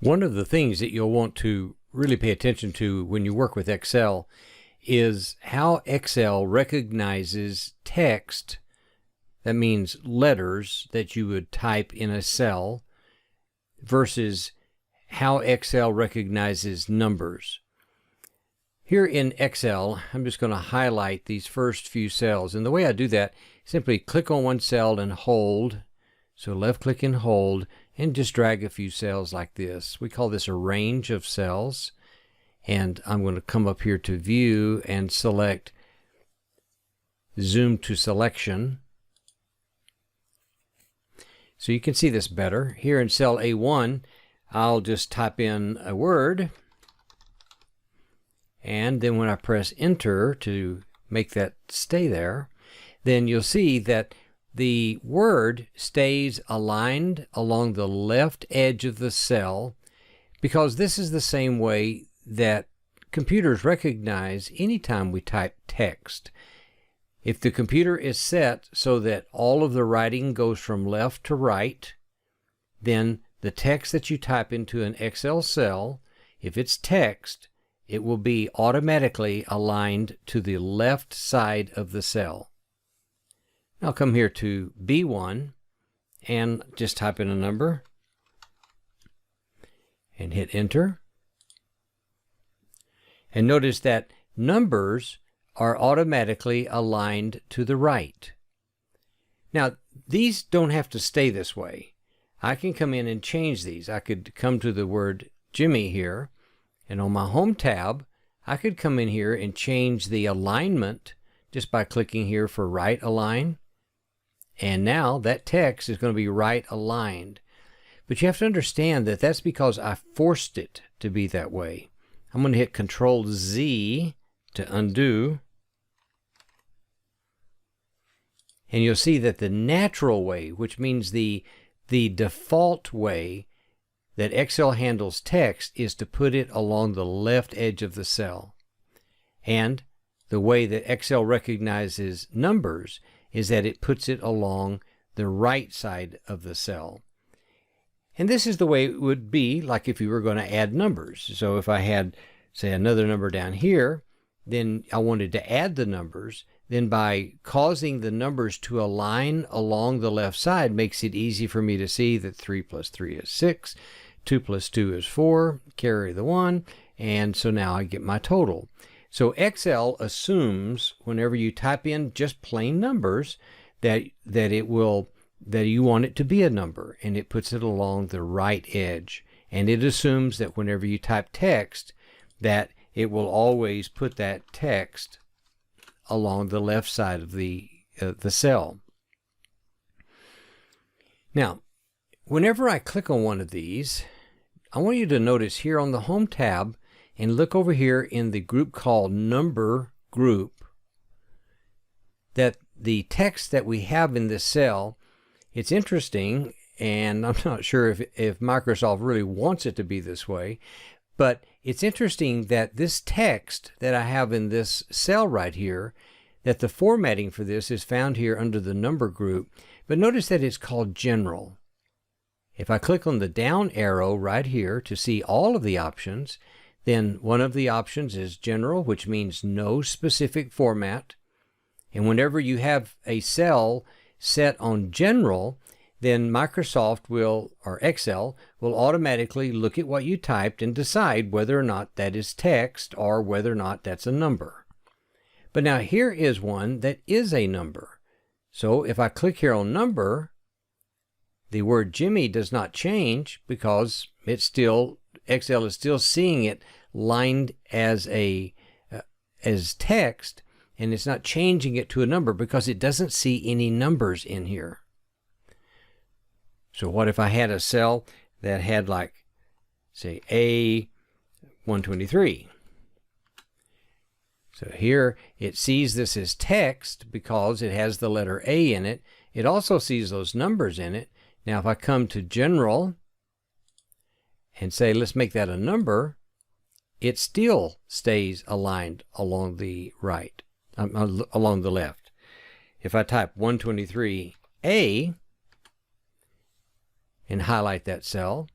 One of the things that you'll want to really pay attention to when you work with Excel is how Excel recognizes text. That means letters that you would type in a cell versus how Excel recognizes numbers. Here in Excel, I'm just going to highlight these first few cells. And the way I do that, simply click on one cell and hold. So left click and hold and just drag a few cells like this. We call this a range of cells. And I'm going to come up here to View and select Zoom to Selection. So you can see this better. Here in cell A1, I'll just type in a word. And then when I press Enter to make that stay there, then you'll see that the word stays aligned along the left edge of the cell, because this is the same way that computers recognize anytime we type text. If the computer is set so that all of the writing goes from left to right, then the text that you type into an Excel cell, if it's text, it will be automatically aligned to the left side of the cell. I'll come here to B1 and just type in a number and hit Enter. And notice that numbers are automatically aligned to the right. Now, these don't have to stay this way. I can come in and change these. I could come to the word Jimmy here, and on my Home tab, I could come in here and change the alignment just by clicking here for Right Align. And now that text is going to be right aligned. But you have to understand that that's because I forced it to be that way. I'm going to hit Control Z to undo. And you'll see that the natural way, which means the default way that Excel handles text, is to put it along the left edge of the cell. And the way that Excel recognizes numbers is that it puts it along the right side of the cell. And this is the way it would be like if you were going to add numbers. So if I had, say, another number down here, then I wanted to add the numbers, then by causing the numbers to align along the left side makes it easy for me to see that 3 plus 3 is 6, 2 plus 2 is 4, carry the 1, and so now I get my total. So Excel assumes whenever you type in just plain numbers that you want it to be a number, and it puts it along the right edge. And it assumes that whenever you type text, that it will always put that text along the left side of the cell. Now, whenever I click on one of these, I want you to notice here on the Home tab and look over here in the group called Number Group that the text that we have in this cell, it's interesting, and I'm not sure if Microsoft really wants it to be this way, but it's interesting that this text that I have in this cell right here, that the formatting for this is found here under the Number Group, but notice that it's called General. If I click on the down arrow right here to see all of the options, then one of the options is General, which means no specific format. And whenever you have a cell set on General, then Microsoft will, or Excel, will automatically look at what you typed and decide whether or not that is text or whether or not that's a number. But now here is one that is a number. So if I click here on Number, the word Jimmy does not change because it's still, Excel is still seeing it lined as text, and it's not changing it to a number because it doesn't see any numbers in here. So what if I had a cell that had, like, say, A123? So here it sees this as text because it has the letter A in it. It also sees those numbers in it. Now if I come to General and say, let's make that a number, it still stays aligned along the right, along the left. If I type 123A and highlight that cell,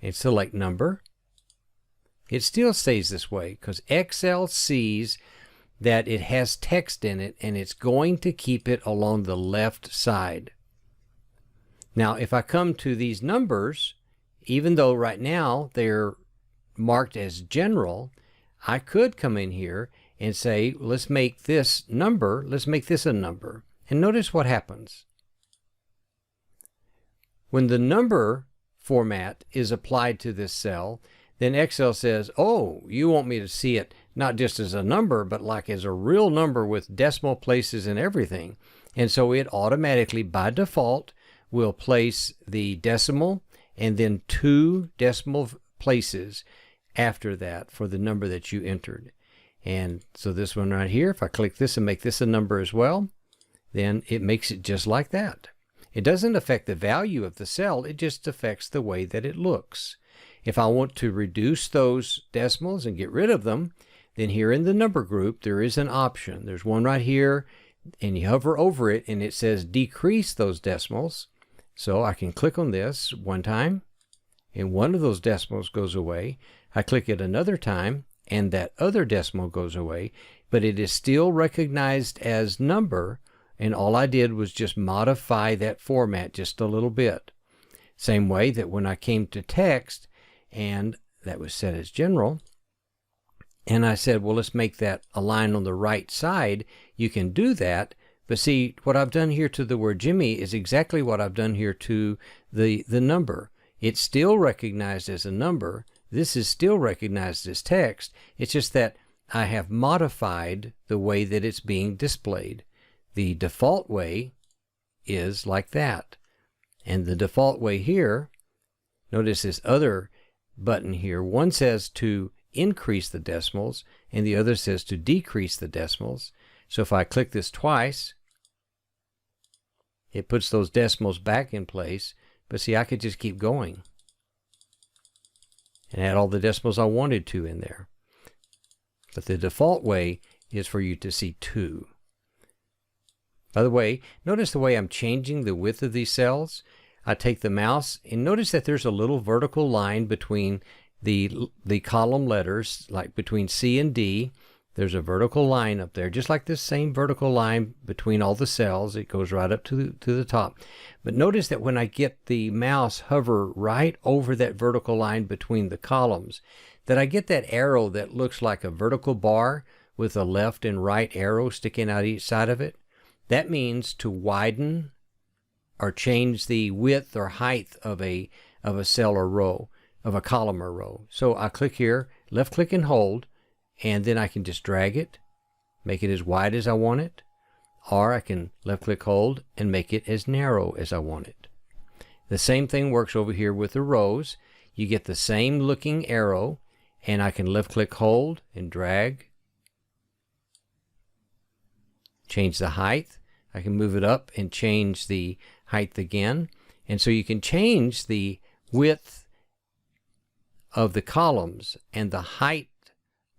and select number. It still stays this way because Excel sees that it has text in it and it's going to keep it along the left side. Now, if I come to these numbers, even though right now they're marked as general, I could come in here and say, let's make this a number. And notice what happens. When the number format is applied to this cell, then Excel says, oh, you want me to see it not just as a number, but like as a real number with decimal places and everything. And so it automatically, by default, will place the decimal and then 2 decimal places after that for the number that you entered. And so this one right here, if I click this and make this a number as well, then it makes it just like that. It doesn't affect the value of the cell, it just affects the way that it looks. If I want to reduce those decimals and get rid of them, then here in the number group, there is an option. There's one right here, and you hover over it, and it says decrease those decimals. So I can click on this one time, and one of those decimals goes away. I click it another time, and that other decimal goes away, but it is still recognized as number, and all I did was just modify that format just a little bit. Same way that when I came to text, and that was set as general, and I said, well, let's make that a line on the right side. You can do that, but see, what I've done here to the word Jimmy is exactly what I've done here to the number. It's still recognized as a number. This is still recognized as text. It's just that I have modified the way that it's being displayed. The default way is like that. And the default way here, notice this other button here. One says to increase the decimals, and the other says to decrease the decimals. So if I click this twice, it puts those decimals back in place. But see, I could just keep going and add all the decimals I wanted to in there. But the default way is for you to see 2. By the way, notice the way I'm changing the width of these cells. I take the mouse and notice that there's a little vertical line between the column letters, like between C and D. There's a vertical line up there, just like this same vertical line between all the cells. It goes right up to the top. But notice that when I get the mouse hover right over that vertical line between the columns, that I get that arrow that looks like a vertical bar with a left and right arrow sticking out each side of it. That means to widen or change the width or height of a cell or row, of a column or row. So I click here, left click and hold, and then I can just drag it, make it as wide as I want it, or I can left click hold and make it as narrow as I want it. The same thing works over here with the rows. You get the same looking arrow, and I can left click hold and drag, change the height. I can move it up and change the height again. And so you can change the width of the columns and the height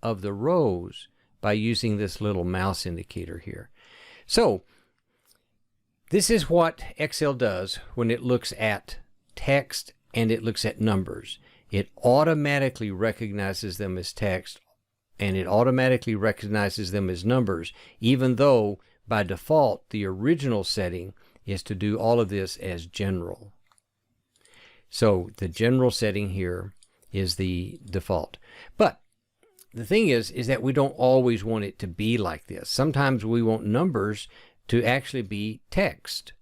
of the rows by using this little mouse indicator here. So this is what Excel does when it looks at text and it looks at numbers. It automatically recognizes them as text and it automatically recognizes them as numbers, even though by default the original setting is to do all of this as general. So the general setting here is the default. But the thing is that we don't always want it to be like this. Sometimes we want numbers to actually be text.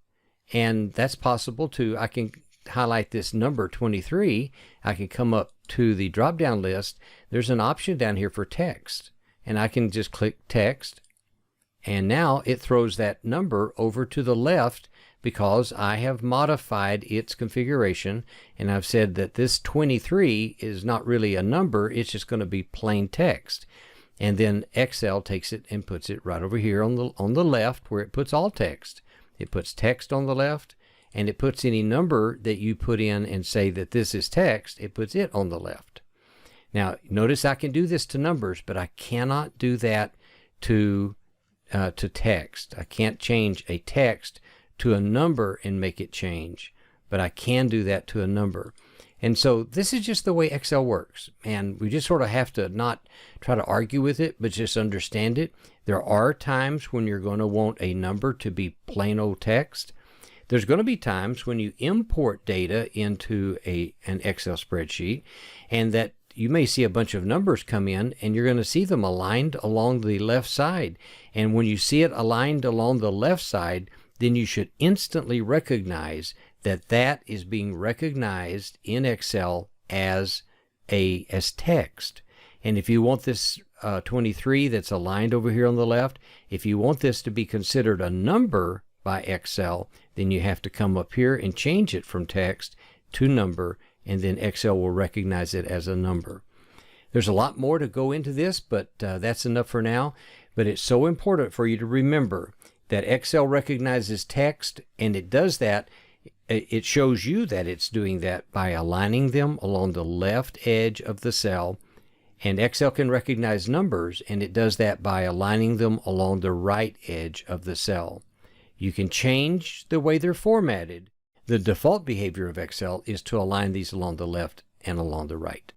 And that's possible too. I can highlight this number 23. I can come up to the drop-down list. There's an option down here for text. And I can just click text. And now it throws that number over to the left because I have modified its configuration, and I've said that this 23 is not really a number, it's just going to be plain text. And then Excel takes it and puts it right over here on the left where it puts all text. It puts text on the left, and it puts any number that you put in and say that this is text, it puts it on the left. Now notice I can do this to numbers, but I cannot do that to text. I can't change a text to a number and make it change, but I can do that to a number. And so this is just the way Excel works. And we just sort of have to not try to argue with it, but just understand it. There are times when you're going to want a number to be plain old text. There's going to be times when you import data into an Excel spreadsheet, and that you may see a bunch of numbers come in, and you're going to see them aligned along the left side. And when you see it aligned along the left side, then you should instantly recognize that that is being recognized in Excel as text. And if you want this 23 that's aligned over here on the left, if you want this to be considered a number by Excel, then you have to come up here and change it from text to number, and then Excel will recognize it as a number. There's a lot more to go into this, but that's enough for now. But it's so important for you to remember that Excel recognizes text, and it does that. It shows you that it's doing that by aligning them along the left edge of the cell. And Excel can recognize numbers, and it does that by aligning them along the right edge of the cell. You can change the way they're formatted. The default behavior of Excel is to align these along the left and along the right.